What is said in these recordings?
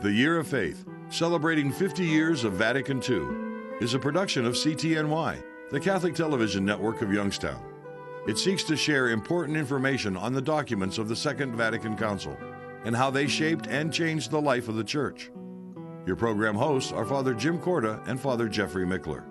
The Year of Faith, celebrating 50 years of Vatican II, is a production of CTNY, the Catholic television network of Youngstown. It seeks to share important information on the documents of the Second Vatican Council and how they shaped and changed the life of the Church. Your program hosts are Father Jim Korda and Father Jeffrey Mickler.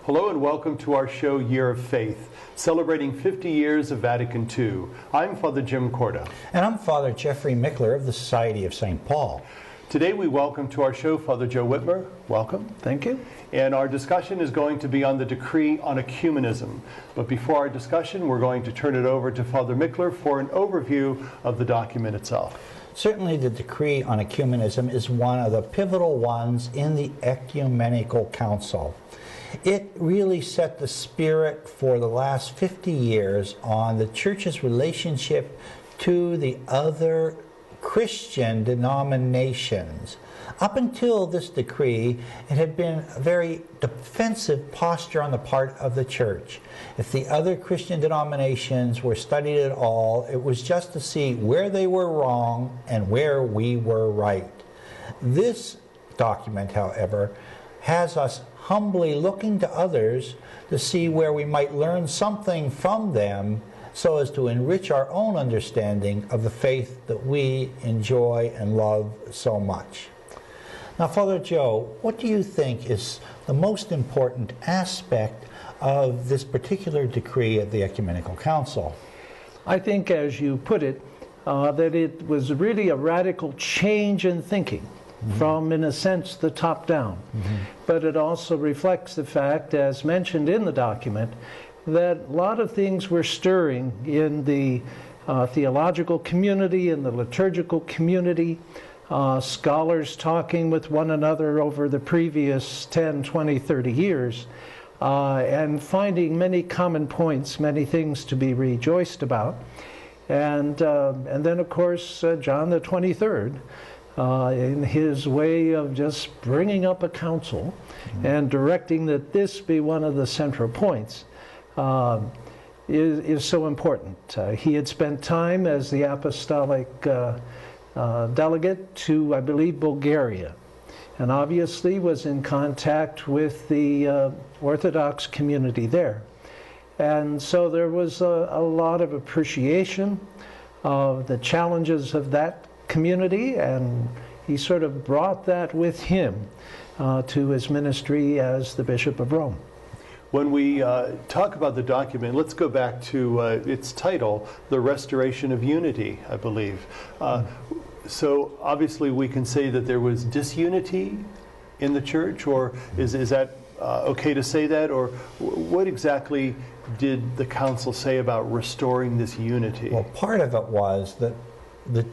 Hello and welcome to our show, Year of Faith, celebrating 50 years of Vatican II. I'm Father Jim Korda. And I'm Father Jeffrey Mickler of the Society of St. Paul. Today we welcome to our show Father Joe Witmer. Welcome. Thank you. And our discussion is going to be on the decree on ecumenism. But before our discussion, we're going to turn it over to Father Mickler for an overview of the document itself. Certainly the decree on ecumenism is one of the pivotal ones in the Ecumenical Council. It really set the spirit for the last 50 years on the Church's relationship to the other Christian denominations. Up until this decree, it had been a very defensive posture on the part of the Church. If the other Christian denominations were studied at all, it was just to see where they were wrong and where we were right. This document, however, has us humbly looking to others to see where we might learn something from them so as to enrich our own understanding of the faith that we enjoy and love so much. Now, Father Joe, what do you think is the most important aspect of this particular decree of the Ecumenical Council? I think, as you put it, that it was really a radical change in thinking. From, in a sense, the top down. But it also reflects the fact, as mentioned in the document, that a lot of things were stirring in the theological community, in the liturgical community, scholars talking with one another over the previous 10, 20, 30 years, and finding many common points, many things to be rejoiced about. And then, of course, John the 23rd, in his way of just bringing up a council and directing that this be one of the central points, is so important. He had spent time as the apostolic delegate to, I believe, Bulgaria, and obviously was in contact with the Orthodox community there. And so there was a lot of appreciation of the challenges of that community, and he sort of brought that with him to his ministry as the Bishop of Rome. When we talk about the document, let's go back to its title, The Restoration of Unity, I believe. So obviously we can say that there was disunity in the Church, or is that okay to say that, or what exactly did the Council say about restoring this unity? Well, part of it was that the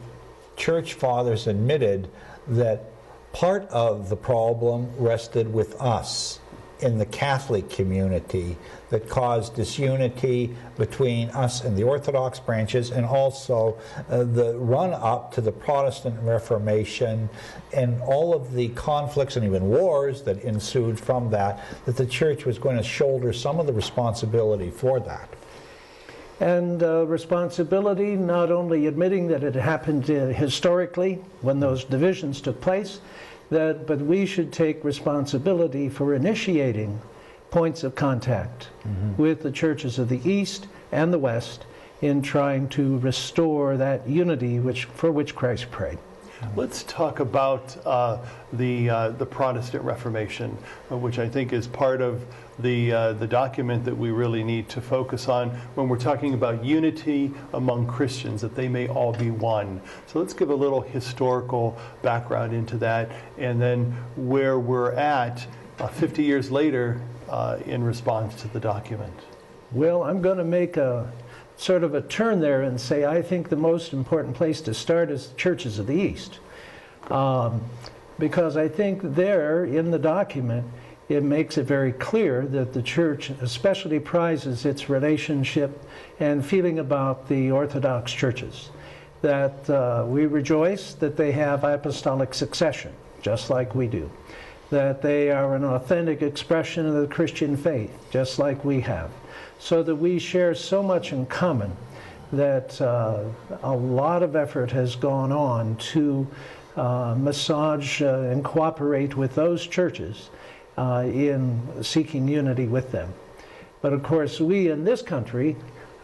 Church Fathers admitted that part of the problem rested with us in the Catholic community that caused disunity between us and the Orthodox branches, and also the run-up to the Protestant Reformation and all of the conflicts and even wars that ensued from that the Church was going to shoulder some of the responsibility for that. And responsibility, not only admitting that it happened historically when those divisions took place, but we should take responsibility for initiating points of contact with the churches of the East and the West in trying to restore that unity for which Christ prayed. Let's talk about the Protestant Reformation, which I think is part of the document that we really need to focus on when we're talking about unity among Christians, that they may all be one. So let's give a little historical background into that, and then where we're at 50 years later in response to the document. Well, I'm going to make a sort of a turn there and say I think the most important place to start is the churches of the East. Because I think there in the document it makes it very clear that the Church especially prizes its relationship and feeling about the Orthodox churches. That we rejoice that they have apostolic succession, just like we do. That they are an authentic expression of the Christian faith, just like we have. So that we share so much in common that a lot of effort has gone on to massage and cooperate with those churches in seeking unity with them. But of course, we in this country,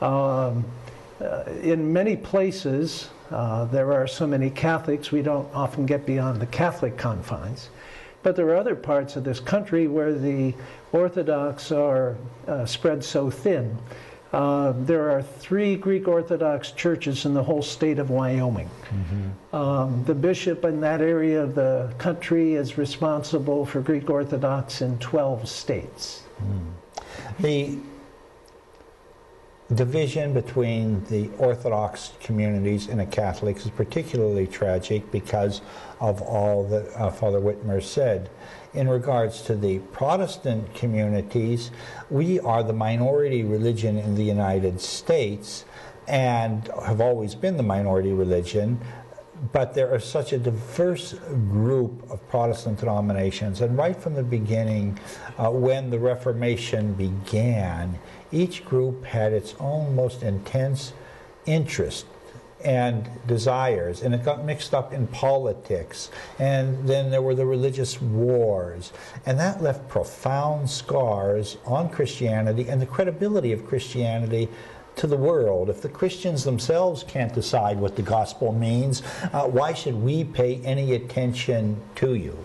in many places, there are so many Catholics, we don't often get beyond the Catholic confines. But there are other parts of this country where the Orthodox are spread so thin. There are 3 Greek Orthodox churches in the whole state of Wyoming. The bishop in that area of the country is responsible for Greek Orthodox in 12 states. The division between the Orthodox communities and the Catholics is particularly tragic because of all that Father Witmer said. In regards to the Protestant communities, we are the minority religion in the United States and have always been the minority religion, but there is such a diverse group of Protestant denominations, and right from the beginning, when the Reformation began, each group had its own most intense interest and desires, and it got mixed up in politics, and then there were the religious wars, and that left profound scars on Christianity and the credibility of Christianity to the world. If the Christians themselves can't decide what the gospel means, why should we pay any attention to you?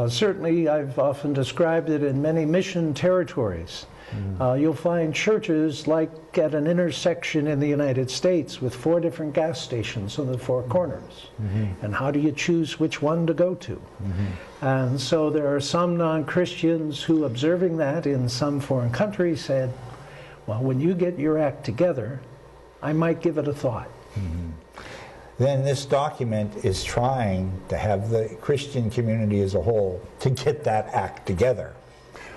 Certainly, I've often described it in many mission territories. You'll find churches like at an intersection in the United States with 4 different gas stations on the 4 corners. And how do you choose which one to go to? And so there are some non-Christians who, observing that in some foreign countries, said, well, when you get your act together, I might give it a thought. Then this document is trying to have the Christian community as a whole to get that act together.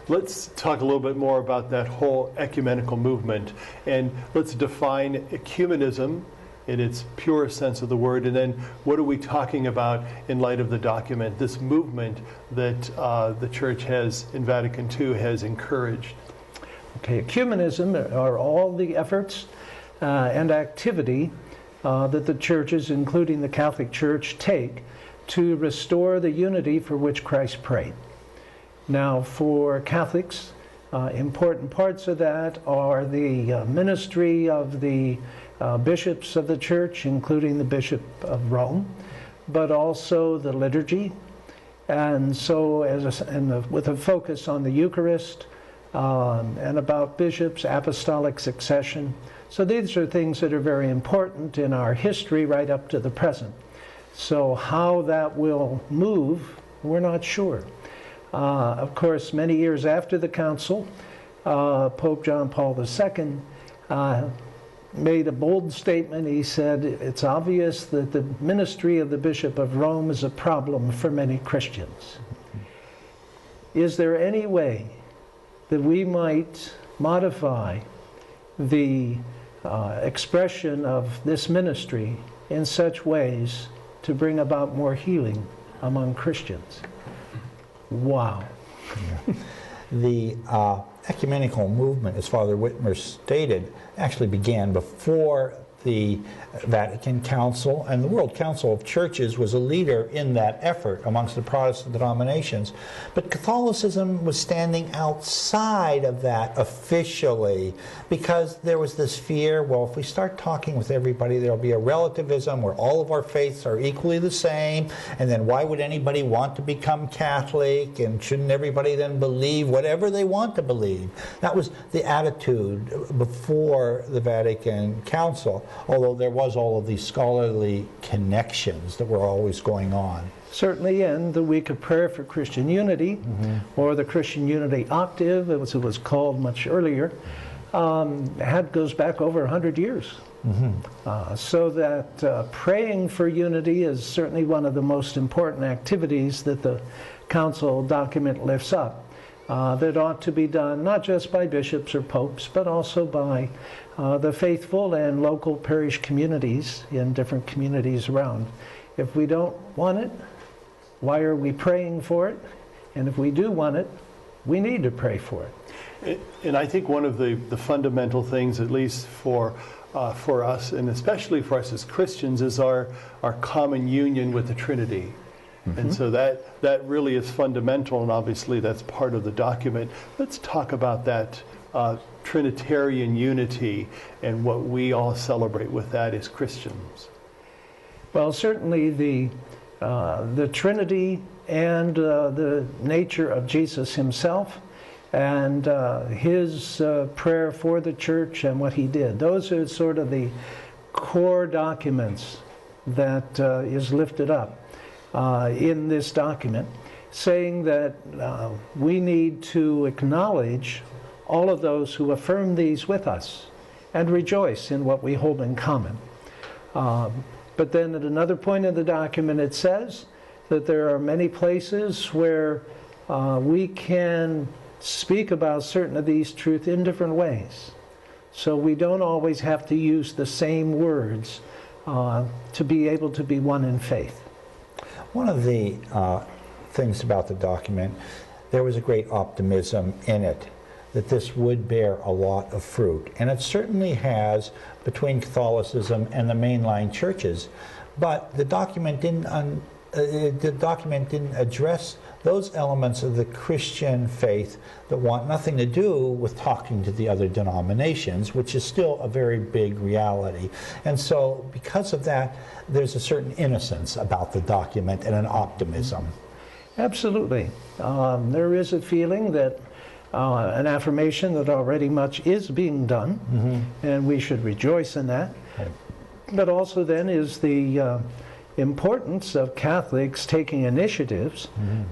Let's talk a little bit more about that whole ecumenical movement, and let's define ecumenism in its purest sense of the word, and then what are we talking about in light of the document, this movement that the Church has, in Vatican II, has encouraged. Okay, ecumenism are all the efforts and activity that the churches, including the Catholic Church, take to restore the unity for which Christ prayed. Now, for Catholics, important parts of that are the ministry of the bishops of the Church, including the Bishop of Rome, but also the liturgy, and so with a focus on the Eucharist, and about bishops, apostolic succession. So these are things that are very important in our history right up to the present. So how that will move, we're not sure. Of course, many years after the council, Pope John Paul II made a bold statement. He said, it's obvious that the ministry of the Bishop of Rome is a problem for many Christians. Is there any way that we might modify the expression of this ministry in such ways to bring about more healing among Christians? Wow. Yeah. The ecumenical movement, as Father Witmer stated, actually began before the Vatican Council, and the World Council of Churches was a leader in that effort amongst the Protestant denominations. But Catholicism was standing outside of that officially because there was this fear, well, if we start talking with everybody, there'll be a relativism where all of our faiths are equally the same, and then why would anybody want to become Catholic, and shouldn't everybody then believe whatever they want to believe? That was the attitude before the Vatican Council, although there was all of these scholarly connections that were always going on. Certainly, in the Week of Prayer for Christian Unity, or the Christian Unity Octave, as it was called much earlier, goes back over 100 years. So that praying for unity is certainly one of the most important activities that the Council document lifts up. That ought to be done not just by bishops or popes, but also by the faithful and local parish communities in different communities around. If we don't want it, why are we praying for it? And if we do want it, we need to pray for it. And I think one of the fundamental things, at least for us, and especially for us as Christians, is our common union with the Trinity. And so that really is fundamental, and obviously that's part of the document. Let's talk about that Trinitarian unity and what we all celebrate with that as Christians. Well, certainly the Trinity and the nature of Jesus himself and his prayer for the church and what he did. Those are sort of the core documents that is lifted up in this document, saying that we need to acknowledge all of those who affirm these with us and rejoice in what we hold in common. But then at another point in the document it says that there are many places where we can speak about certain of these truths in different ways. So we don't always have to use the same words to be able to be one in faith. One of the things about the document, there was a great optimism in it that this would bear a lot of fruit. And it certainly has between Catholicism and the mainline churches. But the document didn't address those elements of the Christian faith that want nothing to do with talking to the other denominations, which is still a very big reality. And so because of that, there's a certain innocence about the document and an optimism. Absolutely. There is a feeling that an affirmation that already much is being done, and we should rejoice in that. But also then is the importance of Catholics taking initiatives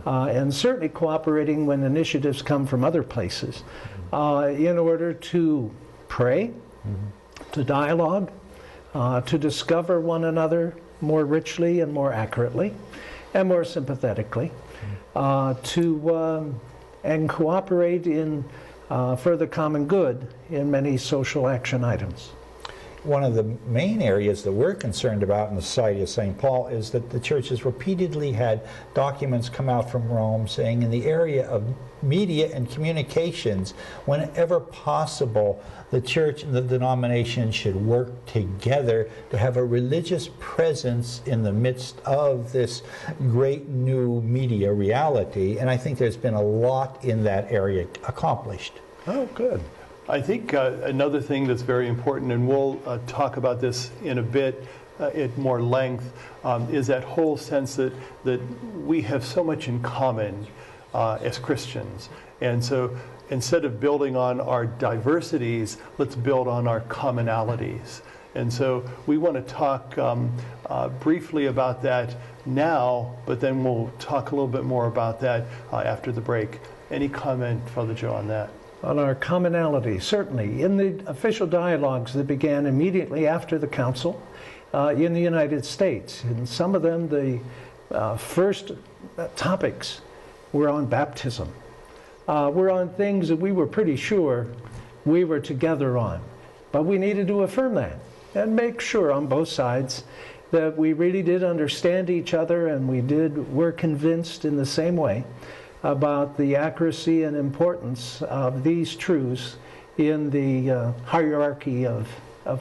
and certainly cooperating when initiatives come from other places in order to pray, to dialogue, to discover one another more richly and more accurately and more sympathetically, and cooperate in for the common good in many social action items. One of the main areas that we're concerned about in the Society of St. Paul is that the Church has repeatedly had documents come out from Rome saying in the area of media and communications, whenever possible, the Church and the denomination should work together to have a religious presence in the midst of this great new media reality. And I think there's been a lot in that area accomplished. Oh, good. I think another thing that's very important, and we'll talk about this in a bit at more length, is that whole sense that we have so much in common as Christians. And so instead of building on our diversities, let's build on our commonalities. And so we want to talk briefly about that now, but then we'll talk a little bit more about that after the break. Any comment, Father Joe, on that? On our commonality, certainly. In the official dialogues that began immediately after the Council in the United States, in some of them the first topics were on baptism. Were on things that we were pretty sure we were together on. But we needed to affirm that and make sure on both sides that we really did understand each other and were convinced in the same way about the accuracy and importance of these truths in the hierarchy of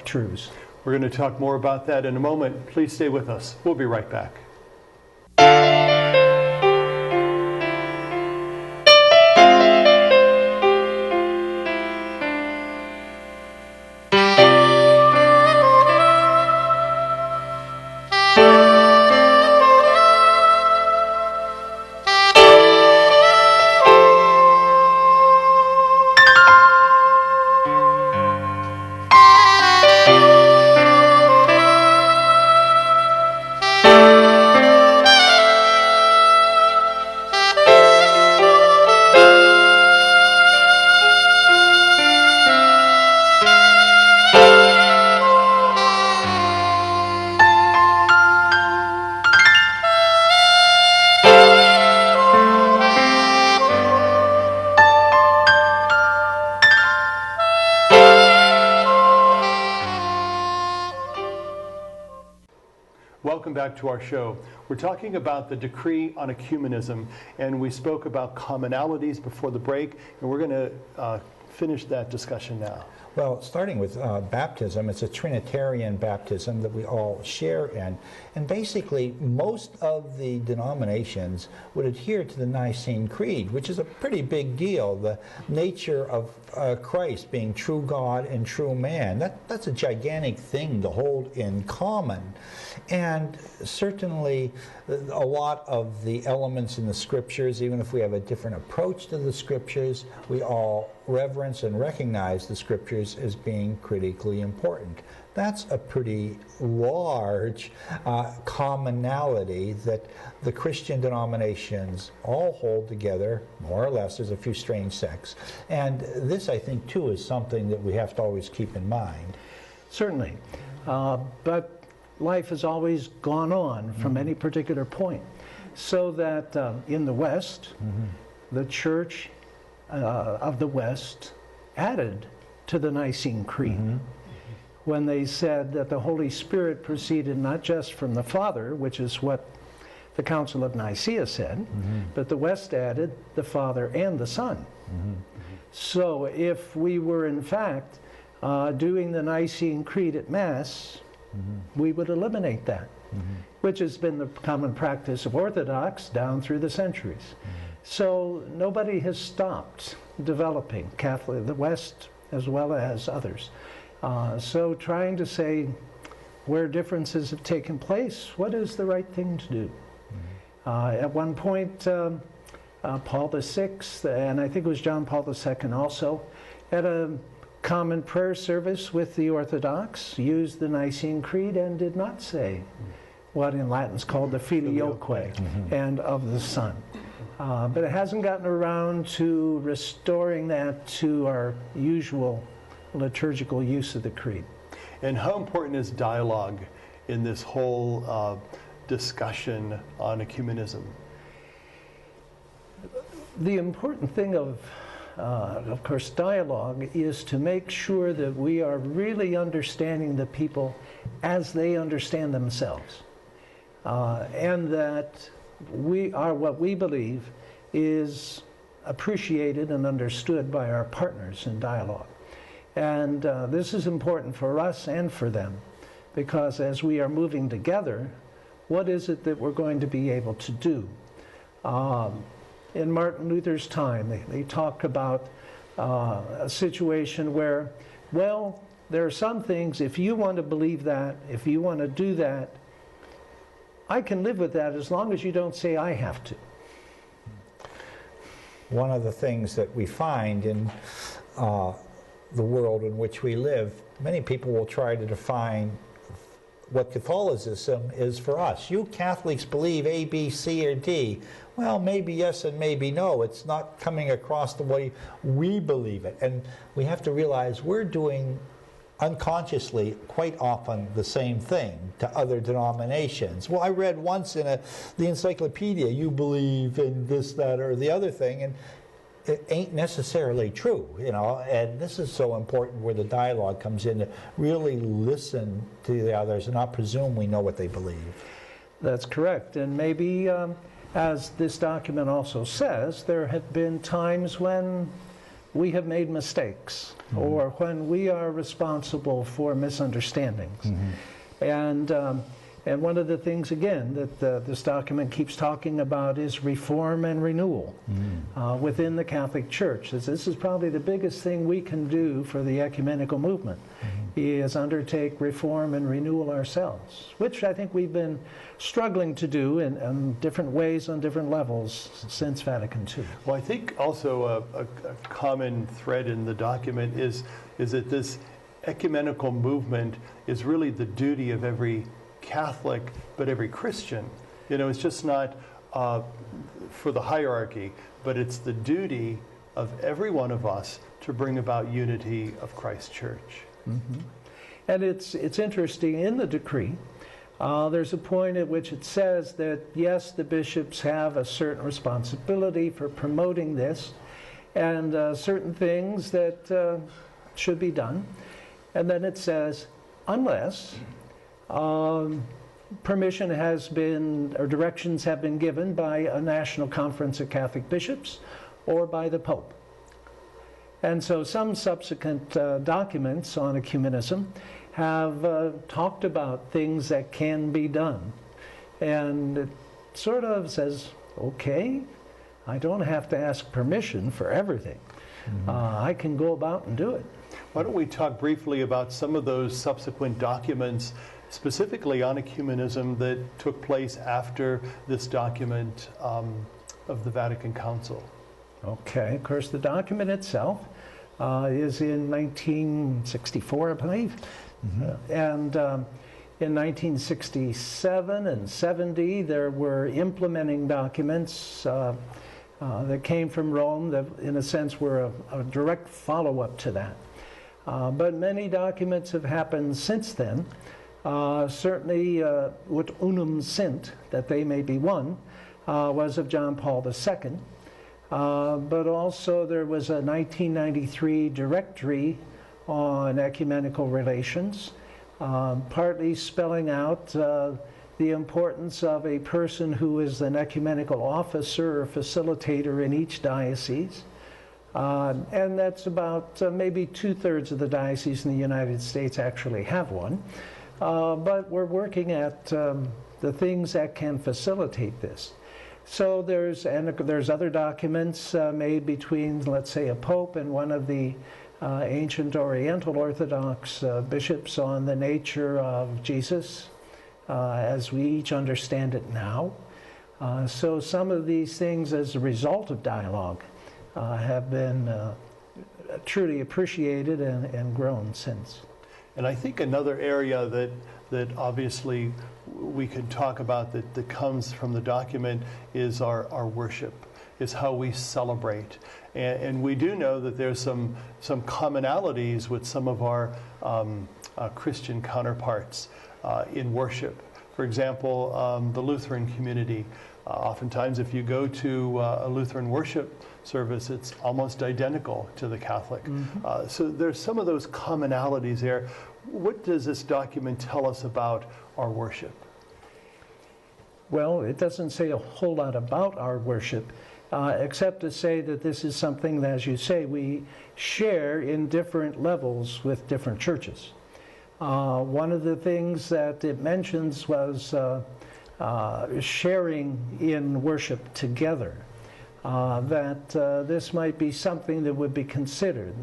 truths. We're going to talk more about that in a moment. Please stay with us. We'll be right back. Welcome back to our show. We're talking about the decree on ecumenism, and we spoke about commonalities before the break, and we're going to finish that discussion now? Well, starting with baptism, it's a Trinitarian baptism that we all share in. And basically, most of the denominations would adhere to the Nicene Creed, which is a pretty big deal. The nature of Christ being true God and true man, that's a gigantic thing to hold in common. And certainly, a lot of the elements in the Scriptures, even if we have a different approach to the Scriptures, we all reverence and recognize the Scriptures as being critically important. That's a pretty large commonality that the Christian denominations all hold together, more or less. There's a few strange sects. And this, I think, too, is something that we have to always keep in mind. Certainly. But life has always gone on from any particular point. So that in the West, the Church of the West added to the Nicene Creed when they said that the Holy Spirit proceeded not just from the Father, which is what the Council of Nicaea said, but the West added the Father and the Son. So if we were in fact doing the Nicene Creed at Mass, we would eliminate that, which has been the common practice of Orthodox down through the centuries. So nobody has stopped developing Catholic, the West as well as others. So trying to say where differences have taken place, what is the right thing to do? At one point, Paul VI, and I think it was John Paul II also, at a common prayer service with the Orthodox, used the Nicene Creed and did not say what in Latin is called the filioque, and of the Son. But it hasn't gotten around to restoring that to our usual liturgical use of the Creed. And how important is dialogue in this whole discussion on ecumenism? The important thing of course, dialogue is to make sure that we are really understanding the people as they understand themselves. And that we are what we believe is appreciated and understood by our partners in dialogue. And this is important for us and for them, because as we are moving together, what is it that we're going to be able to do? In Martin Luther's time, they talk about a situation where, well, there are some things, if you want to believe that, if you want to do that, I can live with that as long as you don't say I have to. One of the things that we find in the world in which we live, many people will try to define what Catholicism is for us. You Catholics believe A, B, C, or D. Well, maybe yes and maybe no. It's not coming across the way we believe it. And we have to realize we're doing unconsciously quite often the same thing to other denominations. Well, I read once in the encyclopedia, you believe in this, that, or the other thing, and it ain't necessarily true, you know, and this is so important where the dialogue comes in, to really listen to the others and not presume we know what they believe. That's correct. And maybe, as this document also says, there have been times when we have made mistakes, or when we are responsible for misunderstandings. And one of the things, again, that this document keeps talking about is reform and renewal within the Catholic Church. This is probably the biggest thing we can do for the ecumenical movement, is undertake reform and renewal ourselves, which I think we've been struggling to do in different ways on different levels since Vatican II. Well, I think also a common thread in the document is that this ecumenical movement is really the duty of every Catholic, but every Christian. You know, it's just not for the hierarchy, but it's the duty of every one of us to bring about unity of Christ's church. And it's interesting, in the decree, there's a point at which it says that, yes, the bishops have a certain responsibility for promoting this, and certain things that should be done. And then it says, unless permission has been, or directions have been given by a national conference of Catholic bishops or by the Pope. And so some subsequent documents on ecumenism have talked about things that can be done. And it sort of says, okay, I don't have to ask permission for everything. I can go about and do it. Why don't we talk briefly about some of those subsequent documents, specifically on ecumenism, that took place after this document of the Vatican Council? Okay, of course, the document itself is in 1964, I believe. And in 1967 and 70, there were implementing documents that came from Rome that, in a sense, were a direct follow-up to that. But many documents have happened since then. Certainly, Ut Unum Sint, that they may be one, was of John Paul II. But also there was a 1993 directory on ecumenical relations, partly spelling out the importance of a person who is an ecumenical officer or facilitator in each diocese. And that's about maybe 2/3 of the dioceses in the United States actually have one. But we're working at the things that can facilitate this. So there's other documents made between, let's say, a pope and one of the ancient Oriental Orthodox bishops on the nature of Jesus as we each understand it now. So some of these things, as a result of dialogue, have been truly appreciated and grown since. And I think another area that obviously we can talk about that comes from the document is our worship, is how we celebrate. And we do know that there's some commonalities with some of our Christian counterparts in worship. For example, the Lutheran community. Oftentimes, if you go to a Lutheran worship service, it's almost identical to the Catholic. So there's some of those commonalities there. What does this document tell us about our worship? Well, it doesn't say a whole lot about our worship, except to say that this is something that, as you say, we share in different levels with different churches. One of the things that it mentions was sharing in worship together, that this might be something that would be considered.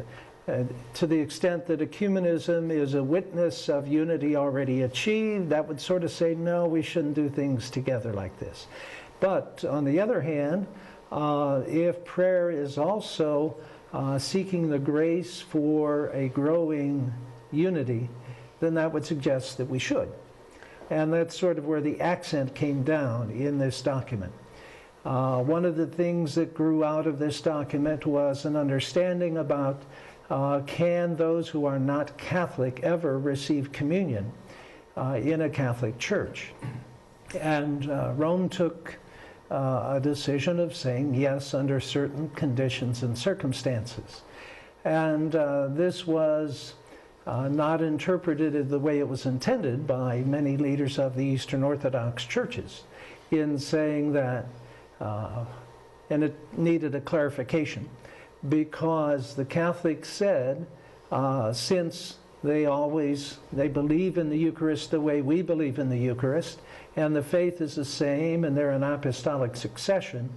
To the extent that ecumenism is a witness of unity already achieved, that would sort of say, no, we shouldn't do things together like this. But on the other hand, if prayer is also seeking the grace for a growing unity, then that would suggest that we should. And that's sort of where the accent came down in this document. One of the things that grew out of this document was an understanding about can those who are not Catholic ever receive communion in a Catholic church? And Rome took a decision of saying yes under certain conditions and circumstances. And this was not interpreted the way it was intended by many leaders of the Eastern Orthodox churches, in saying that, and it needed a clarification, because the Catholics said, since they believe in the Eucharist the way we believe in the Eucharist, and the faith is the same, and they're an apostolic succession,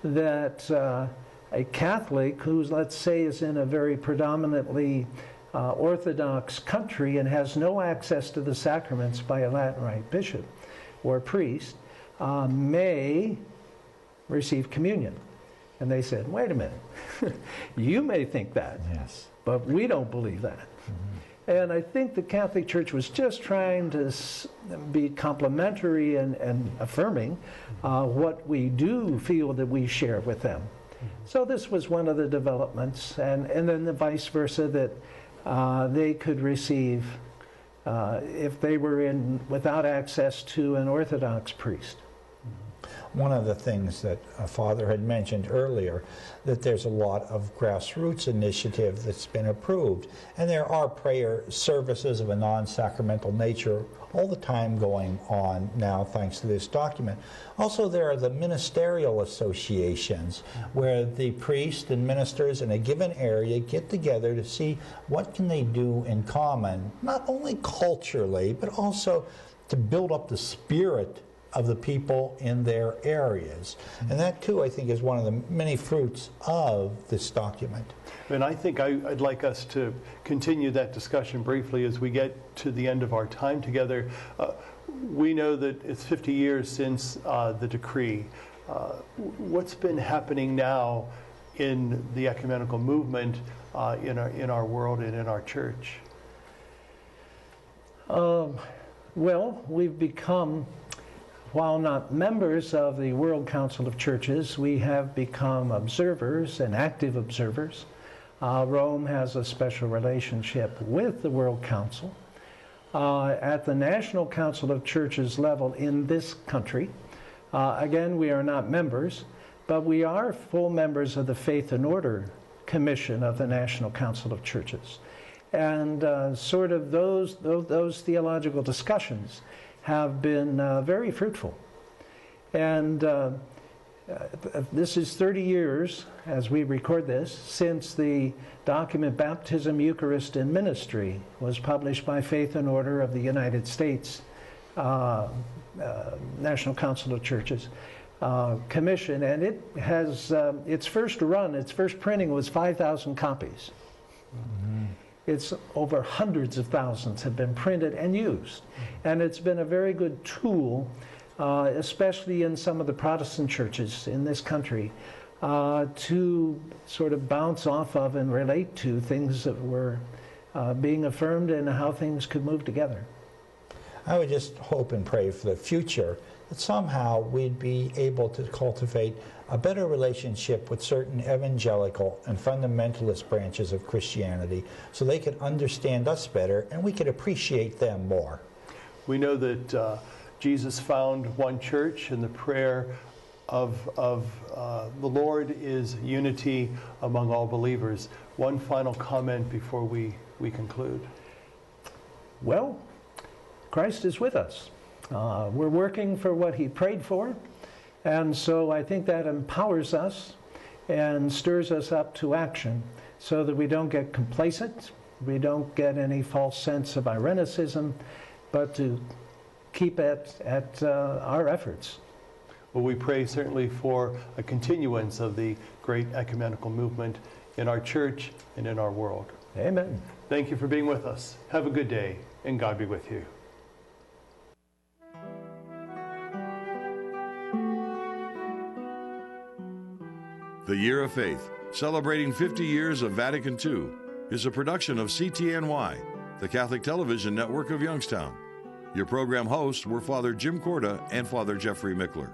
that a Catholic who, let's say, is in a very predominantly Orthodox country and has no access to the sacraments by a Latin Rite bishop or priest may receive communion. And they said, wait a minute, you may think that, Yes. but we don't believe that. And I think the Catholic Church was just trying to be complimentary and affirming what we do feel that we share with them. So this was one of the developments, and then the vice versa, that they could receive if they were without access to an Orthodox priest. one of the things that Father had mentioned earlier, that there's a lot of grassroots initiative that's been approved. And there are prayer services of a non-sacramental nature all the time going on now, thanks to this document. Also, there are the ministerial associations where the priests and ministers in a given area get together to see what can they do in common, not only culturally, but also to build up the spirit of the people in their areas. And that, too, I think, is one of the many fruits of this document. And I think I'd like us to continue that discussion briefly as we get to the end of our time together. We know that it's 50 years since the decree. What's been happening now in the ecumenical movement in our world and in our church? Well, we've become, while not members of the World Council of Churches, we have become observers and active observers. Rome has a special relationship with the World Council. At the National Council of Churches level in this country, again, we are not members, but we are full members of the Faith and Order Commission of the National Council of Churches. And sort of those theological discussions have been very fruitful. And this is 30 years, as we record this, since the document Baptism, Eucharist, and Ministry was published by Faith and Order of the United States National Council of Churches Commission. And it has, its first printing was 5,000 copies. Mm-hmm. It's over hundreds of thousands have been printed and used. And it's been a very good tool, especially in some of the Protestant churches in this country, to sort of bounce off of and relate to things that were being affirmed and how things could move together. I would just hope and pray for the future that somehow we'd be able to cultivate a better relationship with certain evangelical and fundamentalist branches of Christianity so they could understand us better and we could appreciate them more. We know that Jesus found one church, and the prayer of the Lord is unity among all believers. One final comment before we conclude. Well, Christ is with us. We're working for what he prayed for, and so I think that empowers us and stirs us up to action so that we don't get complacent, we don't get any false sense of Irenicism, but to keep at our efforts. Well, we pray certainly for a continuance of the great ecumenical movement in our church and in our world. Amen. Thank you for being with us. Have a good day, and God be with you. The Year of Faith, celebrating 50 years of Vatican II, is a production of CTNY, the Catholic Television Network of Youngstown. Your program hosts were Father Jim Korda and Father Jeffrey Mickler.